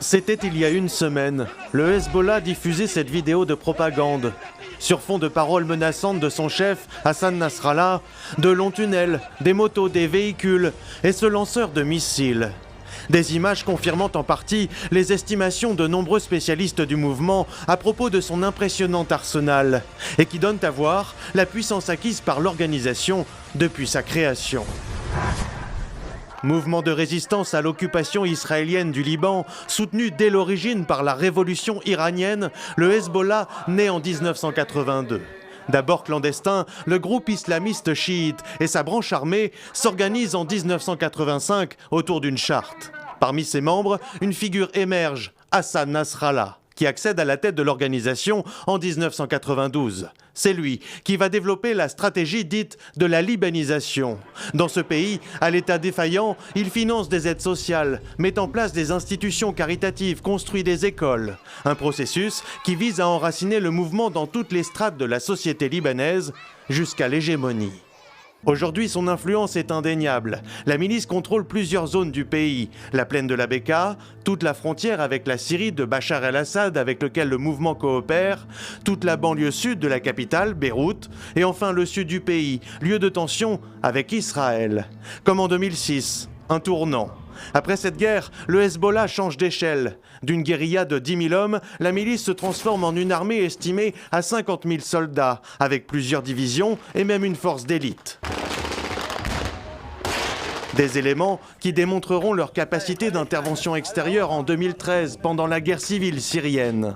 C'était il y a une semaine. Le Hezbollah diffusait cette vidéo de propagande. Sur fond de paroles menaçantes de son chef, Hassan Nasrallah, de longs tunnels, des motos, des véhicules et ce lanceur de missiles. Des images confirmant en partie les estimations de nombreux spécialistes du mouvement à propos de son impressionnant arsenal et qui donnent à voir la puissance acquise par l'organisation depuis sa création. Mouvement de résistance à l'occupation israélienne du Liban, soutenu dès l'origine par la révolution iranienne, le Hezbollah naît en 1982. D'abord clandestin, le groupe islamiste chiite et sa branche armée s'organisent en 1985 autour d'une charte. Parmi ses membres, une figure émerge, Hassan Nasrallah, qui accède à la tête de l'organisation en 1992. C'est lui qui va développer la stratégie dite de la libanisation. Dans ce pays, à l'état défaillant, il finance des aides sociales, met en place des institutions caritatives, construit des écoles. Un processus qui vise à enraciner le mouvement dans toutes les strates de la société libanaise jusqu'à l'hégémonie. Aujourd'hui, son influence est indéniable. La milice contrôle plusieurs zones du pays. La plaine de la Bekaa, toute la frontière avec la Syrie de Bachar el-Assad avec lequel le mouvement coopère, toute la banlieue sud de la capitale, Beyrouth, et enfin le sud du pays, lieu de tension avec Israël. Comme en 2006, un tournant. Après cette guerre, le Hezbollah change d'échelle. D'une guérilla de 10 000 hommes, la milice se transforme en une armée estimée à 50 000 soldats, avec plusieurs divisions et même une force d'élite. Des éléments qui démontreront leur capacité d'intervention extérieure en 2013, pendant la guerre civile syrienne.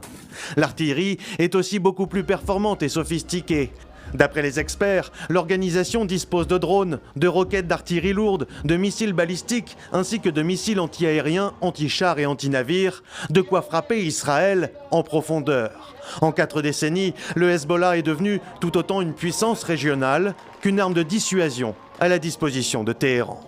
L'artillerie est aussi beaucoup plus performante et sophistiquée. D'après les experts, l'organisation dispose de drones, de roquettes d'artillerie lourde, de missiles balistiques, ainsi que de missiles anti-aériens, anti-chars et anti-navires, de quoi frapper Israël en profondeur. En 4 décennies, le Hezbollah est devenu tout autant une puissance régionale qu'une arme de dissuasion à la disposition de Téhéran.